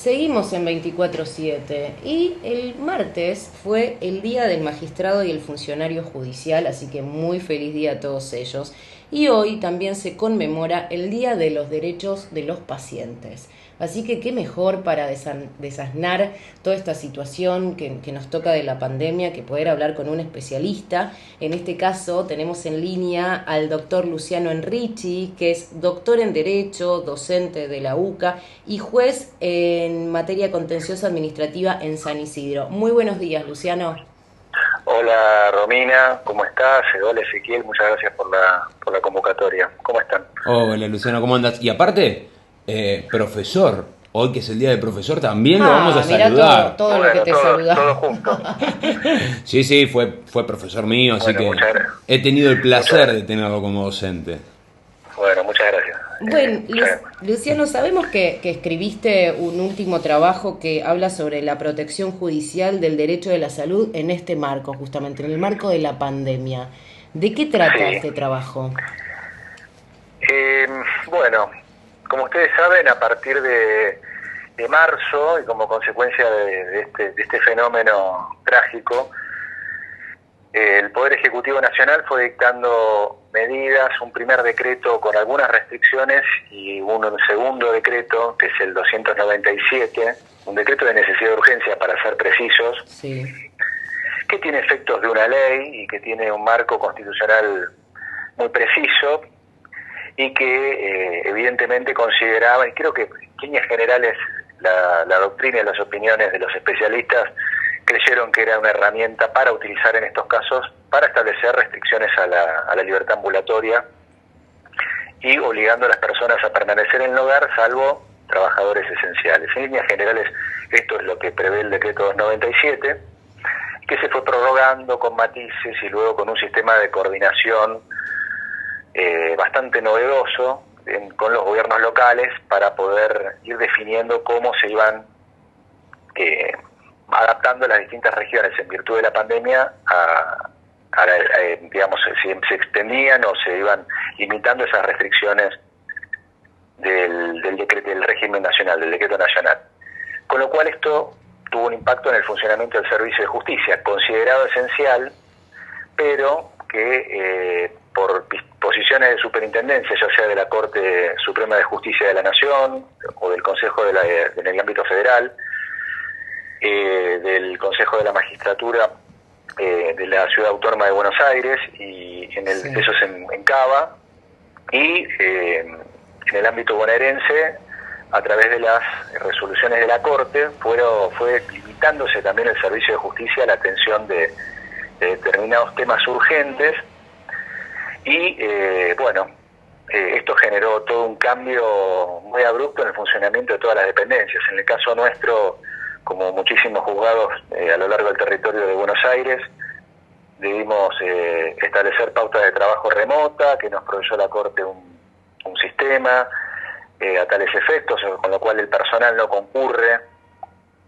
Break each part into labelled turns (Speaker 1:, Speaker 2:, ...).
Speaker 1: seguimos en 24/7 y el martes fue el Día del Magistrado y el Funcionario Judicial, así que muy feliz día a todos ellos. Y hoy también se conmemora el Día de los Derechos de los Pacientes. Así que qué mejor para desasnar toda esta situación que nos toca de la pandemia que poder hablar con un especialista. En este caso tenemos en línea al doctor Luciano Enrichi, que es doctor en Derecho, docente de la UCA y juez en materia contenciosa administrativa en San Isidro. Muy buenos días, Luciano.
Speaker 2: Hola Romina, ¿cómo estás? Hola Ezequiel, muchas gracias por la convocatoria. ¿Cómo están?
Speaker 3: Hola Luciano, ¿cómo andas? Y aparte, profesor, hoy que es el día del profesor, también lo vamos a
Speaker 1: Mirá
Speaker 3: saludar.
Speaker 1: todo
Speaker 2: Bueno,
Speaker 1: lo que te saluda.
Speaker 2: todo junto.
Speaker 3: Sí, fue profesor mío, así
Speaker 2: Bueno,
Speaker 3: que
Speaker 2: muchas gracias.
Speaker 3: he tenido el placer de tenerlo como docente.
Speaker 2: Bueno, muchas gracias.
Speaker 1: Bueno, Luciano, sabemos que escribiste un último trabajo que habla sobre la protección judicial del derecho de la salud en este marco, justamente, en el marco de la pandemia. ¿De qué trata este trabajo?
Speaker 2: Bueno, como ustedes saben, a partir de marzo y como consecuencia de este fenómeno trágico, el Poder Ejecutivo Nacional fue dictando medidas, un primer decreto con algunas restricciones y un segundo decreto, que es el 297, un decreto de necesidad de urgencia para ser precisos,
Speaker 1: Sí.
Speaker 2: que tiene efectos de una ley y que tiene un marco constitucional muy preciso y que evidentemente consideraba, y creo que en líneas generales la doctrina y las opiniones de los especialistas creyeron que era una herramienta para utilizar en estos casos para establecer restricciones a la libertad ambulatoria y obligando a las personas a permanecer en el hogar salvo trabajadores esenciales. En líneas generales esto es lo que prevé el decreto 297, que se fue prorrogando con matices y luego con un sistema de coordinación bastante novedoso con los gobiernos locales para poder ir definiendo cómo se iban adaptando las distintas regiones en virtud de la pandemia digamos, si se extendían o se iban limitando esas restricciones del régimen nacional, del decreto nacional. Con lo cual esto tuvo un impacto en el funcionamiento del servicio de justicia, considerado esencial, pero que por posiciones de superintendencia, ya sea de la Corte Suprema de Justicia de la Nación o del Consejo en el ámbito federal, del Consejo de la Magistratura de la Ciudad Autónoma de Buenos Aires y eso es en Cava, y en el ámbito bonaerense a través de las resoluciones de la Corte fue limitándose también el servicio de justicia a la atención de determinados temas urgentes y esto generó todo un cambio muy abrupto en el funcionamiento de todas las dependencias. En el caso nuestro, como muchísimos juzgados a lo largo del territorio de Buenos Aires, debimos establecer pautas de trabajo remota, que nos proveyó la Corte un sistema a tales efectos, con lo cual el personal no concurre,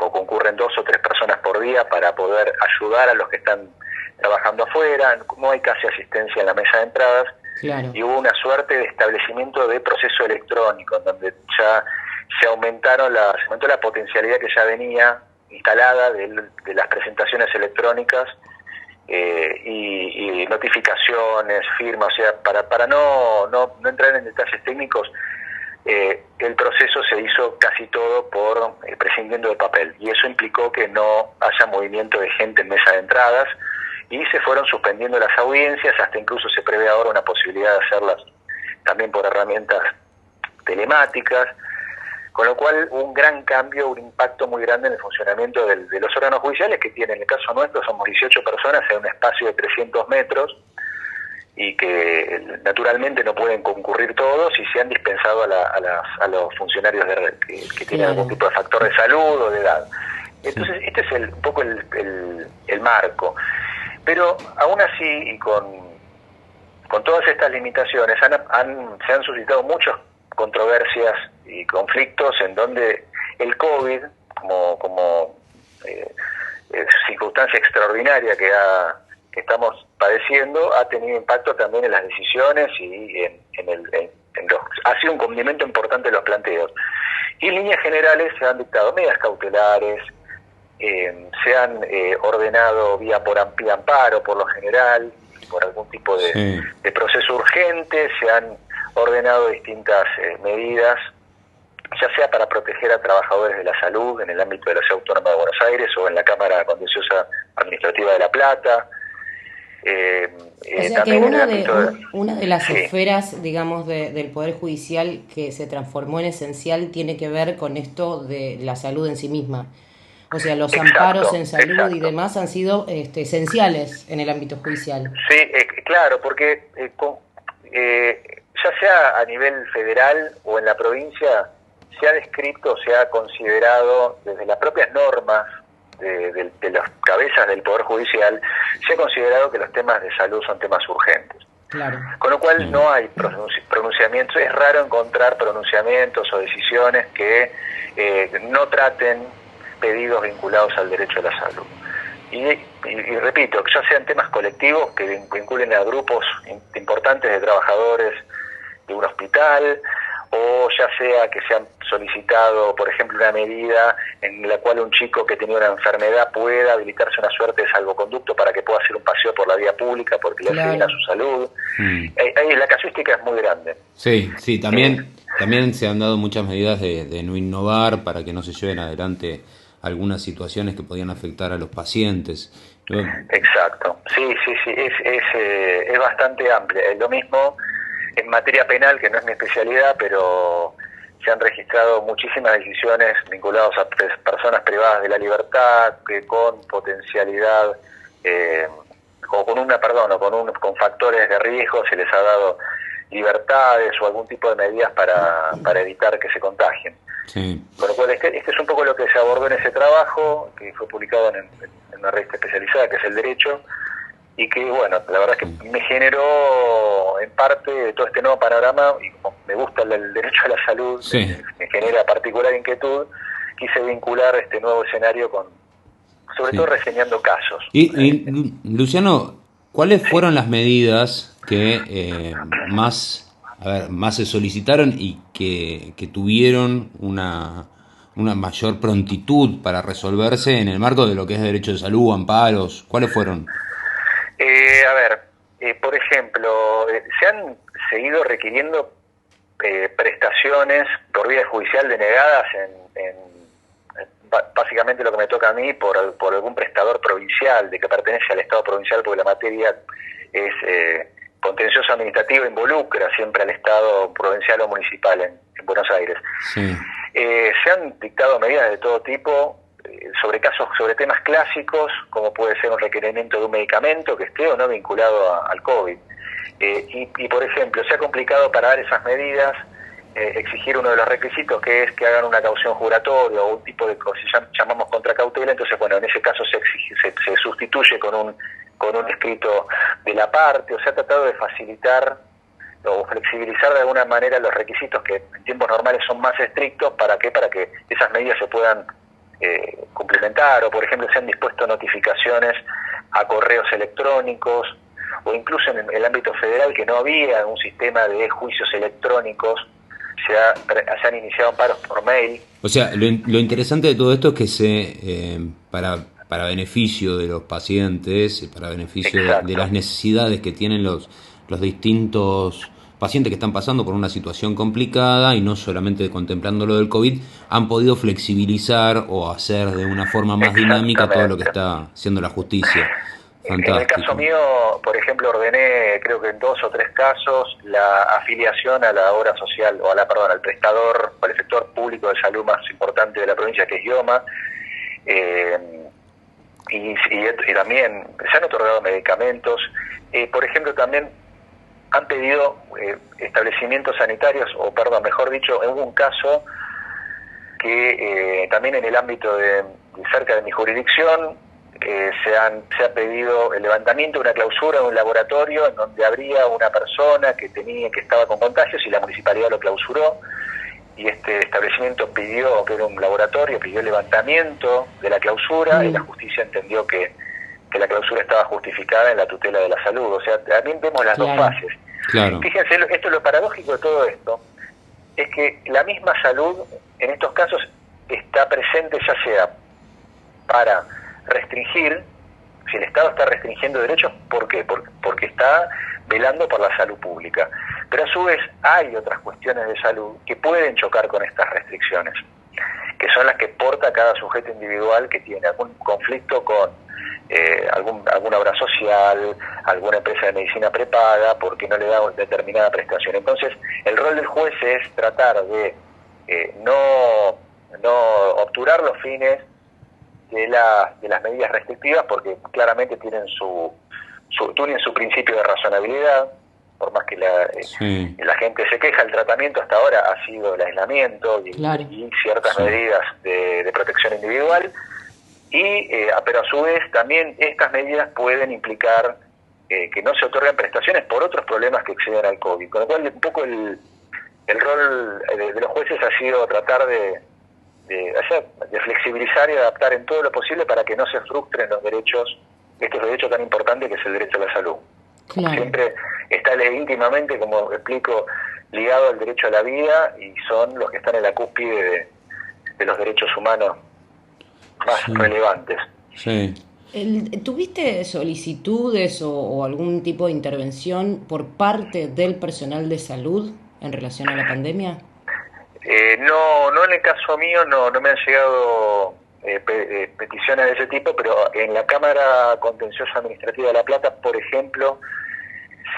Speaker 2: o concurren 2 o 3 personas por día para poder ayudar a los que están trabajando afuera, no hay casi asistencia en la mesa de entradas,
Speaker 1: Claro.
Speaker 2: Y hubo una suerte de establecimiento de proceso electrónico, en donde ya se aumentó la potencialidad que ya venía instalada de las presentaciones electrónicas y notificaciones, firmas, o sea, para no entrar en detalles técnicos, el proceso se hizo casi todo por prescindiendo de papel, y eso implicó que no haya movimiento de gente en mesa de entradas, y se fueron suspendiendo las audiencias, hasta incluso se prevé ahora una posibilidad de hacerlas también por herramientas telemáticas, con lo cual un gran cambio, un impacto muy grande en el funcionamiento de los órganos judiciales, que tienen, en el caso nuestro, somos 18 personas en un espacio de 300 metros, y que naturalmente no pueden concurrir todos y se han dispensado a los funcionarios que tienen algún tipo de factor de salud o de edad. Entonces, este es un poco el marco. Pero aún así, y con todas estas limitaciones, se han suscitado muchas controversias y conflictos en donde el COVID, como circunstancia extraordinaria que estamos padeciendo, ha tenido impacto también en las decisiones y en ha sido un condimento importante de los planteos. Y en líneas generales se han dictado medidas cautelares, se han ordenado vía amparo por lo general, por algún tipo de proceso urgente, se han ordenado distintas medidas, ya sea para proteger a trabajadores de la salud en el ámbito de la Ciudad Autónoma de Buenos Aires o en la Cámara Contenciosa Administrativa de La Plata.
Speaker 1: O sea que una de las esferas, digamos, del Poder Judicial que se transformó en esencial tiene que ver con esto de la salud en sí misma. O sea, los amparos en salud y demás han sido esenciales en el ámbito judicial.
Speaker 2: Sí, claro, porque ya sea a nivel federal o en la provincia, se ha descrito, se ha considerado desde las propias normas de las cabezas del Poder Judicial, se ha considerado que los temas de salud son temas urgentes.
Speaker 1: Claro.
Speaker 2: Con lo cual no hay pronunciamientos, es raro encontrar pronunciamientos o decisiones que no traten pedidos vinculados al derecho a la salud. Y repito, ya sean temas colectivos que vinculen a grupos importantes de trabajadores de un hospital, o ya sea que se han solicitado, por ejemplo, una medida en la cual un chico que tenía una enfermedad pueda habilitarse una suerte de salvoconducto para que pueda hacer un paseo por la vía pública porque le hace bien a su salud. La casuística es muy grande.
Speaker 3: Sí, también se han dado muchas medidas de no innovar para que no se lleven adelante algunas situaciones que podían afectar a los pacientes.
Speaker 2: Exacto, sí, es bastante amplia. Es lo mismo en materia penal, que no es mi especialidad, pero se han registrado muchísimas decisiones vinculadas a personas privadas de la libertad, que con potencialidad, con factores de riesgo se les ha dado libertades o algún tipo de medidas para evitar que se contagien.
Speaker 3: Sí.
Speaker 2: Con lo cual este es un poco lo que se abordó en ese trabajo, que fue publicado en una revista especializada, que es El Derecho, y que, bueno, la verdad es que me generó en parte todo este nuevo panorama, y como me gusta el derecho a la salud, me genera particular inquietud, quise vincular este nuevo escenario sobre todo reseñando casos.
Speaker 3: Y Luciano, ¿cuáles fueron las medidas que más se solicitaron y que tuvieron una mayor prontitud para resolverse en el marco de lo que es derecho de salud, amparos? ¿Cuáles fueron?
Speaker 2: Por ejemplo, se han seguido requiriendo prestaciones por vía judicial denegadas básicamente lo que me toca a mí por algún prestador provincial, de que pertenece al Estado provincial, porque la materia es contencioso administrativo, involucra siempre al Estado provincial o municipal en Buenos Aires.
Speaker 3: Sí.
Speaker 2: Se han dictado medidas de todo tipo, sobre temas clásicos, como puede ser un requerimiento de un medicamento que esté o no vinculado al COVID. Y por ejemplo, se ha complicado para dar esas medidas exigir uno de los requisitos, que es que hagan una caución juratoria o un tipo de cosa que llamamos contracautela. Entonces, bueno, en ese caso se sustituye con un escrito de la parte, o se ha tratado de facilitar o flexibilizar de alguna manera los requisitos que en tiempos normales son más estrictos. ¿Para qué? Para que esas medidas se puedan complementar, o por ejemplo se han dispuesto notificaciones a correos electrónicos, o incluso en el ámbito federal, que no había un sistema de juicios electrónicos, se han iniciado amparos por mail. O sea,
Speaker 3: lo interesante de todo esto es que para beneficio de los pacientes, para beneficio de las necesidades que tienen los distintos pacientes que están pasando por una situación complicada, y no solamente contemplando lo del COVID, han podido flexibilizar o hacer de una forma más dinámica todo lo que está haciendo la justicia. Fantástico.
Speaker 2: En el caso mío, por ejemplo, ordené, creo que en 2 o 3 casos, la afiliación a la obra social, al prestador, o al efector público de salud más importante de la provincia, que es IOMA, y también se han otorgado medicamentos. Por ejemplo, también han pedido establecimientos sanitarios, mejor dicho, en un caso que también en el ámbito de cerca de mi jurisdicción, se ha pedido el levantamiento de una clausura de un laboratorio en donde habría una persona que estaba con contagios, y la municipalidad lo clausuró, y este establecimiento pidió, que era un laboratorio, pidió el levantamiento de la clausura, y la justicia entendió que la clausura estaba justificada en la tutela de la salud. O sea, también vemos las dos fases.
Speaker 3: Claro.
Speaker 2: Fíjense, esto es lo paradójico de todo esto, es que la misma salud en estos casos está presente ya sea para restringir, si el Estado está restringiendo derechos, ¿por qué? Porque está velando por la salud pública. Pero a su vez hay otras cuestiones de salud que pueden chocar con estas restricciones, que son las que porta cada sujeto individual que tiene algún conflicto con alguna obra social, alguna empresa de medicina prepaga, porque no le da determinada prestación. Entonces, el rol del juez es tratar de no obturar los fines de las medidas restrictivas, porque claramente tienen su principio de razonabilidad. Por más que la gente se queja, el tratamiento hasta ahora ha sido el aislamiento y ciertas medidas de protección individual, pero a su vez también estas medidas pueden implicar que no se otorgan prestaciones por otros problemas que exceden al COVID, con lo cual un poco el rol de los jueces ha sido tratar de flexibilizar y adaptar en todo lo posible para que no se frustren estos derechos tan importantes que es el derecho a la salud.
Speaker 1: Claro.
Speaker 2: Siempre está íntimamente, como explico, ligado al derecho a la vida, y son los que están en la cúspide de los derechos humanos más relevantes.
Speaker 3: Sí.
Speaker 1: ¿Tuviste solicitudes o algún tipo de intervención por parte del personal de salud en relación a la pandemia?
Speaker 2: No en el caso mío, no me han llegado peticiones de ese tipo, pero en la Cámara Contencioso Administrativa de La Plata, por ejemplo,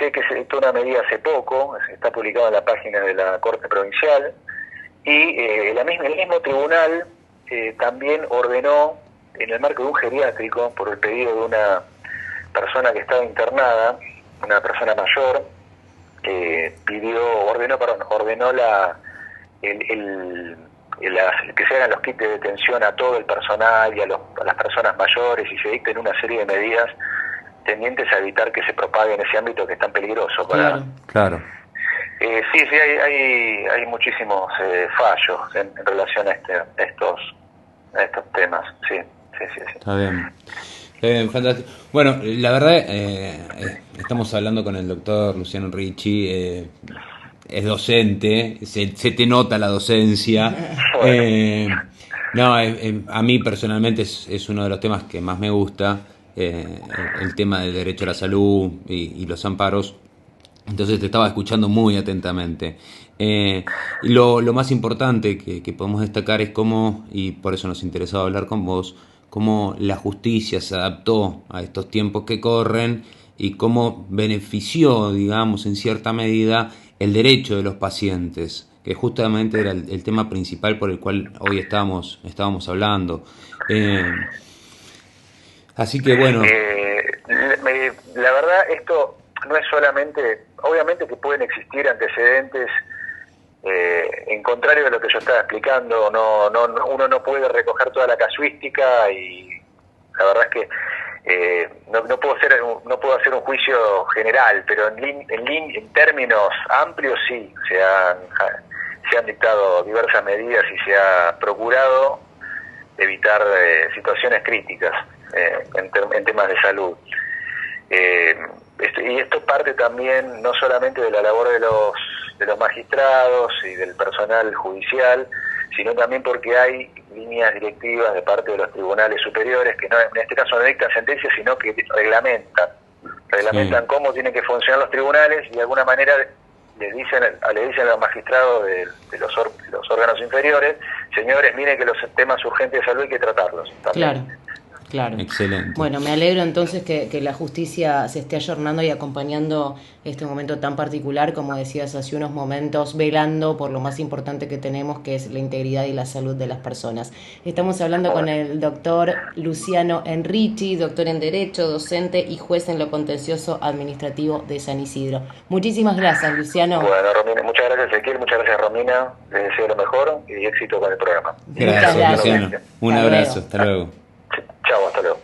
Speaker 2: sé que se dictó una medida hace poco, está publicada en la página de la Corte Provincial, y el mismo tribunal también ordenó, en el marco de un geriátrico, por el pedido de una persona que estaba internada, una persona mayor, ordenó que se hagan los kits de detención a todo el personal y a las personas mayores, y se dicten una serie de medidas tendientes a evitar que se propague en ese ámbito que es tan peligroso.
Speaker 3: Claro.
Speaker 2: Sí, hay muchísimos fallos en relación a estos temas. Sí.
Speaker 3: Está bien, fantástico. Bueno, la verdad, estamos hablando con el doctor Luciano Ricci, es docente, se te nota la docencia. A mí personalmente es uno de los temas que más me gusta, el tema del derecho a la salud y los amparos. Entonces te estaba escuchando muy atentamente. Lo más importante que podemos destacar es cómo, y por eso nos interesaba hablar con vos, cómo la justicia se adaptó a estos tiempos que corren y cómo benefició, digamos, en cierta medida el derecho de los pacientes, que justamente era el tema principal por el cual hoy estábamos hablando. Así que bueno.
Speaker 2: La verdad, esto no es solamente, obviamente que pueden existir antecedentes en contrario de lo que yo estaba explicando, uno no puede recoger toda la casuística, y la verdad es que no puedo hacer un juicio general, pero en términos amplios sí, se han dictado diversas medidas y se ha procurado evitar situaciones críticas en temas de salud. Y esto parte también no solamente de la labor de los magistrados y del personal judicial, sino también porque hay líneas directivas de parte de los tribunales superiores que en este caso no dictan sentencias, sino que reglamentan cómo tienen que funcionar los tribunales, y de alguna manera le dicen a los magistrados de los órganos inferiores: señores, miren que los temas urgentes de salud hay que tratarlos también.
Speaker 1: Claro.
Speaker 3: Excelente.
Speaker 1: Bueno, me alegro entonces que la justicia se esté ayornando y acompañando este momento tan particular, como decías hace unos momentos, velando por lo más importante que tenemos, que es la integridad y la salud de las personas. Estamos hablando con el doctor Luciano Enrichi, doctor en Derecho, docente y juez en lo contencioso administrativo de San Isidro. Muchísimas gracias, Luciano.
Speaker 2: Bueno, Romina, muchas gracias, Ezequiel, muchas gracias, Romina. Les deseo lo mejor y éxito con el programa.
Speaker 3: Gracias, Luciano. Un abrazo, hasta luego.
Speaker 2: Chao, hasta luego.